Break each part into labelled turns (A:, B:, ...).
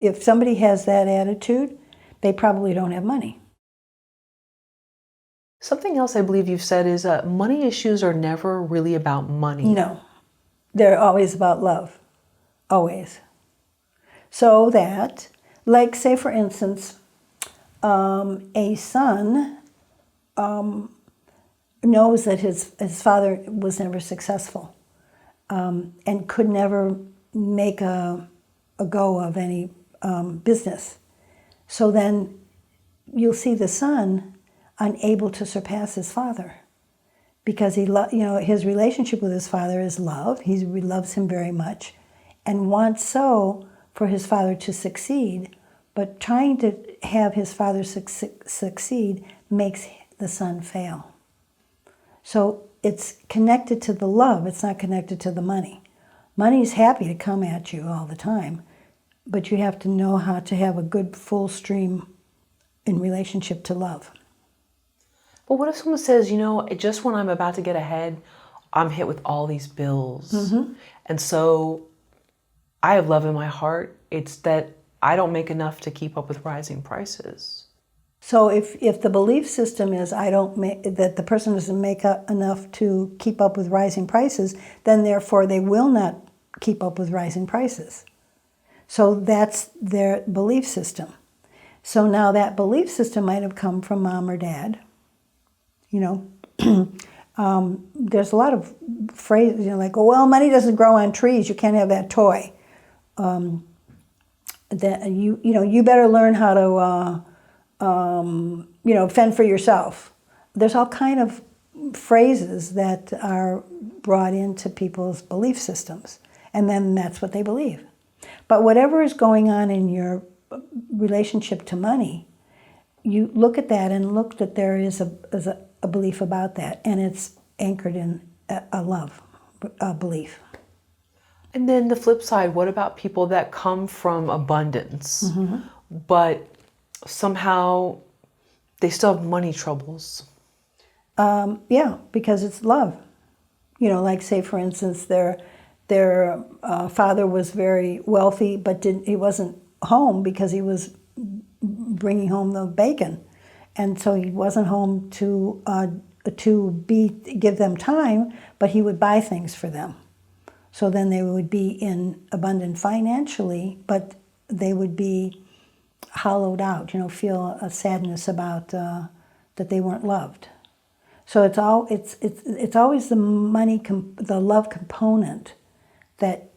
A: If somebody has that attitude, they probably don't have money.
B: Something else I believe you've said is money issues are never really about money.
A: No, they're always about love, always. So that, like say for instance, a son knows that his father was never successful and could never make a go of any business. So then you'll see the son unable to surpass his father because his relationship with his father is love. He loves him very much and wants so for his father to succeed, but trying to have his father succeed makes the son fail. So it's connected to the love, it's not connected to the money. Money's happy to come at you all the time, but you have to know how to have a good full stream in relationship to love.
B: But what if someone says, just when I'm about to get ahead, I'm hit with all these bills. Mm-hmm. And so I have love in my heart. It's that I don't make enough to keep up with rising prices.
A: So if the belief system is that the person doesn't make enough to keep up with rising prices, then therefore they will not keep up with rising prices. So that's their belief system. So now that belief system might have come from mom or dad. There's a lot of phrases, like, oh, well, money doesn't grow on trees. You can't have that toy. That you better learn how to, fend for yourself. There's all kind of phrases that are brought into people's belief systems, and then that's what they believe. But whatever is going on in your relationship to money, you look at that and look that there is a belief about that, and it's anchored in a love belief.
B: And then the flip side, what about people that come from abundance, mm-hmm. but somehow they still have money troubles?
A: Yeah, because it's love. Like say for instance, their father was very wealthy, but he wasn't home because he was bringing home the bacon, and so he wasn't home to give them time, but he would buy things for them. So then they would be in abundant financially, but they would be hollowed out, feel a sadness about that they weren't loved. So it's always the money, the love component that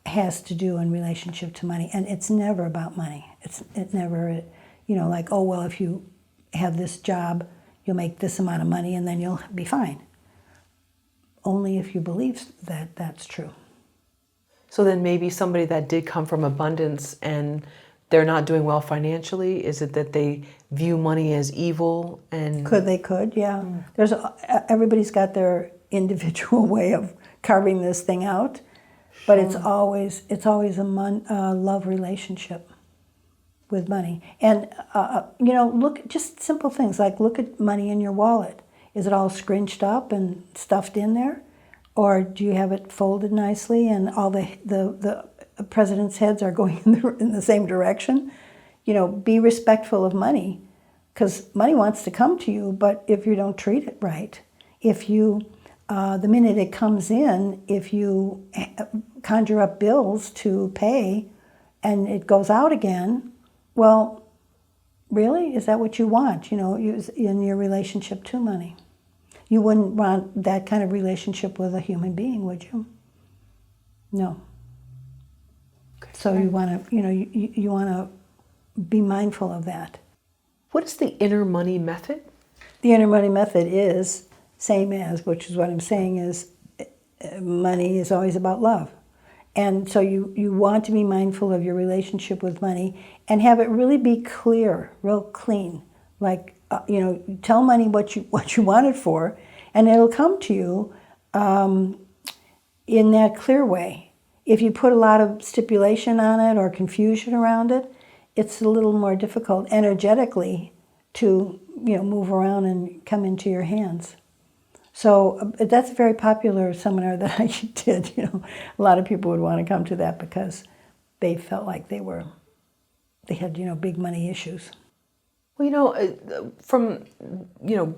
A: has to do in relationship to money, and it's never about money. It never, like, oh well, if you have this job, you'll make this amount of money, and then you'll be fine. Only if you believe that that's true.
B: So then maybe somebody that did come from abundance and they're not doing well financially, is it that they view money as evil? And
A: They could, yeah. Everybody's got their individual way of carving this thing out, but it's always a love relationship with money. And look, just simple things like look at money in your wallet. Is it all scrunched up and stuffed in there? Or do you have it folded nicely and all the president's heads are going in the same direction? Be respectful of money, because money wants to come to you, but if you don't treat it right, if you, the minute it comes in, if you conjure up bills to pay and it goes out again, well, really? Is that what you want, in your relationship to money? You wouldn't want that kind of relationship with a human being, would you? No. Okay. So you want to, you want to be mindful of that.
B: What is the inner money method?
A: The inner money method is same as, which is what I'm saying is, money is always about love. And so you want to be mindful of your relationship with money and have it really be clear, real clean. Like, tell money what you want it for, and it'll come to you in that clear way. If you put a lot of stipulation on it or confusion around it, it's a little more difficult energetically to move around and come into your hands. So that's a very popular seminar that I did. A lot of people would want to come to that because they felt like they were they had, big money issues.
B: Well, from,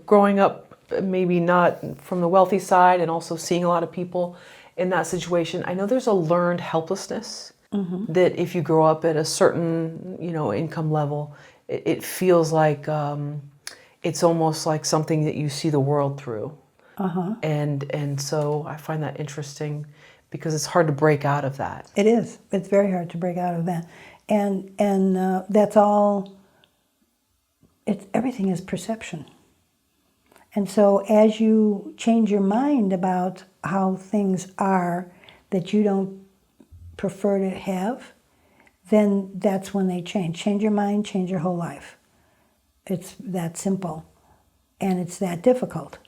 B: growing up, maybe not from the wealthy side and also seeing a lot of people in that situation, I know there's a learned helplessness that if you grow up at a certain, income level, it feels like it's almost like something that you see the world through. And so I find that interesting because it's hard to break out of that.
A: It is. It's very hard to break out of that. And that's all, everything is perception. And so as you change your mind about how things are that you don't prefer to have, then that's when they change. Change your mind, change your whole life. It's that simple. And it's that difficult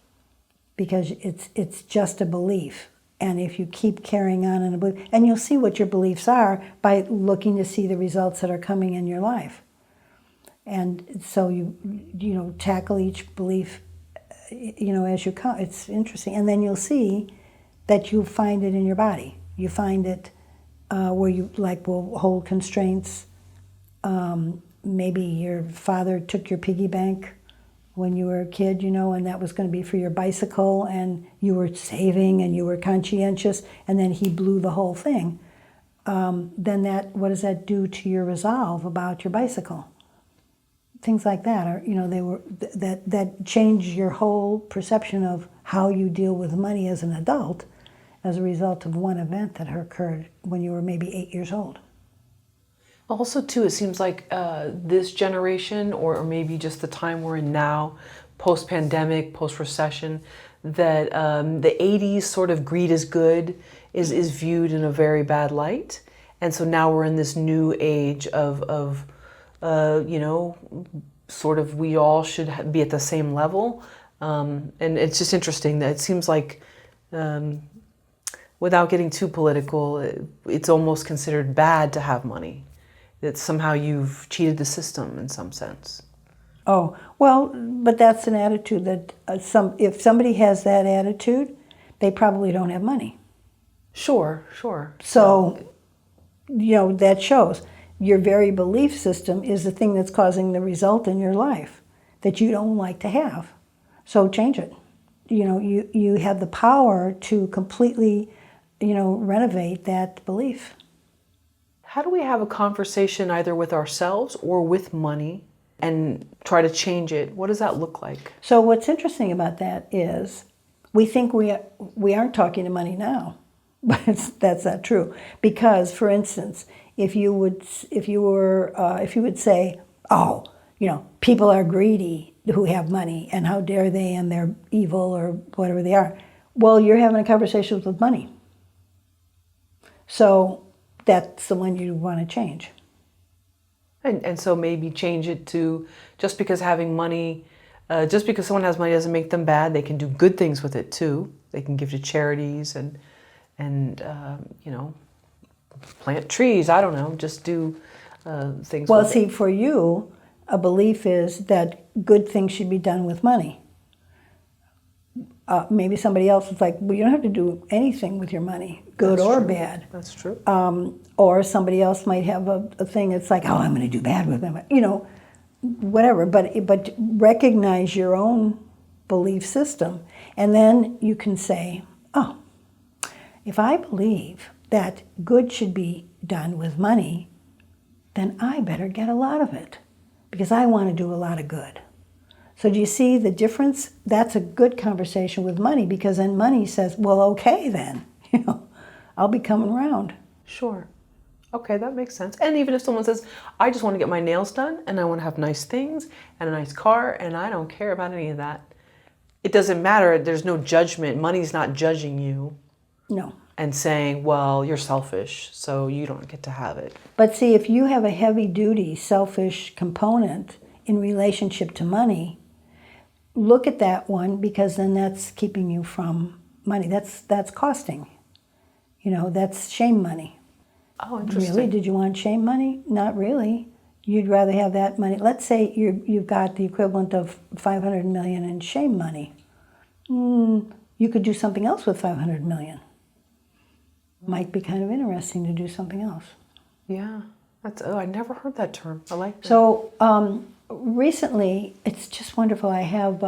A: because it's just a belief. And if you keep carrying on in a belief, and you'll see what your beliefs are by looking to see the results that are coming in your life. And so you tackle each belief, as you come. It's interesting. And then you'll see that you find it in your body. You find it where you will hold constraints. Maybe your father took your piggy bank when you were a kid, and that was going to be for your bicycle, and you were saving and you were conscientious, and then he blew the whole thing. Then what does that do to your resolve about your bicycle? Things like that are, that change your whole perception of how you deal with money as an adult as a result of one event that occurred when you were maybe 8 years old.
B: Also, too, it seems like this generation, or maybe just the time we're in now, post-pandemic, post-recession, that the 80s sort of greed is good is viewed in a very bad light. And so now we're in this new age of sort of we all should be at the same level. And it's just interesting that it seems like, without getting too political, it's almost considered bad to have money. That somehow you've cheated the system in some sense.
A: Oh, well, but that's an attitude that if somebody has that attitude, they probably don't have money.
B: Sure.
A: So, that shows your very belief system is the thing that's causing the result in your life that you don't like to have. So change it. You have the power to completely, renovate that belief.
B: How do we have a conversation either with ourselves or with money and try to change it? What does that look like?
A: So what's interesting about that is we think we aren't talking to money now, but that's not true. Because, for instance, if you would say, oh, people are greedy who have money, and how dare they, and they're evil or whatever they are. Well, you're having a conversation with money. So that's the one you want to change.
B: And so maybe change it to just because having money, just because someone has money doesn't make them bad. They can do good things with it too. They can give to charities and plant trees. I don't know, just do things.
A: Well,
B: with
A: see,
B: it.
A: for you, a belief is that good things should be done with money. Maybe somebody else is like, well, you don't have to do anything with your money, good
B: That's
A: or
B: true.
A: bad.
B: That's true.
A: Or somebody else might have a thing that's like, oh, I'm going to do bad with them, whatever. But recognize your own belief system. And then you can say, oh, if I believe that good should be done with money, then I better get a lot of it because I want to do a lot of good. So do you see the difference? That's a good conversation with money because then money says, well, okay then, I'll be coming around.
B: Sure. Okay, that makes sense. And even if someone says, I just want to get my nails done and I want to have nice things and a nice car and I don't care about any of that. It doesn't matter. There's no judgment. Money's not judging you.
A: No.
B: And saying, well, you're selfish, so you don't get to have it.
A: But see, if you have a heavy-duty, selfish component in relationship to money, look at that one because then that's keeping you from money. That's costing. That's shame money.
B: Oh, interesting.
A: Really? Did you want shame money? Not really. You'd rather have that money. Let's say you've got the equivalent of $500 million in shame money. You could do something else with $500 million. Might be kind of interesting to do something else.
B: Yeah. I never heard that term. I like that.
A: So recently, it's just wonderful. I have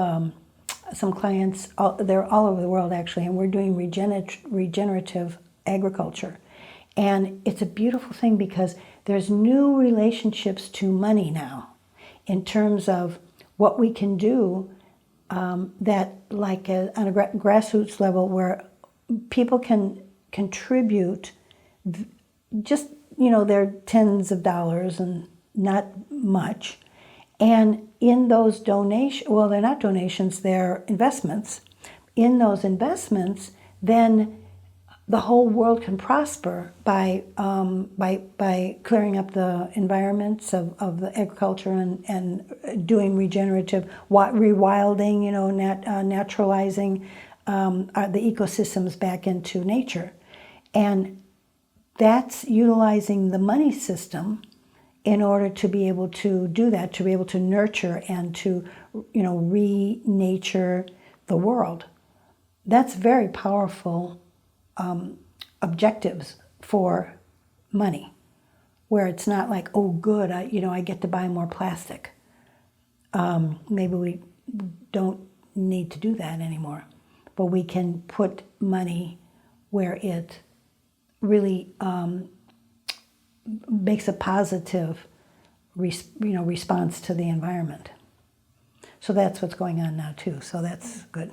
A: some clients, they're all over the world actually, and we're doing regenerative agriculture. And it's a beautiful thing because there's new relationships to money now in terms of what we can do that like on a grassroots level where people can contribute just, their tens of dollars and not much. And in those donations, well, they're not donations, they're investments. In those investments, then the whole world can prosper by clearing up the environments of the agriculture and doing regenerative, rewilding, naturalizing the ecosystems back into nature. And that's utilizing the money system in order to be able to do that, to be able to nurture and to, re-nature the world. That's very powerful objectives for money, where it's not like, oh, good, I get to buy more plastic. Maybe we don't need to do that anymore, but we can put money where it really makes a positive response to the environment. So that's what's going on now too. So that's good.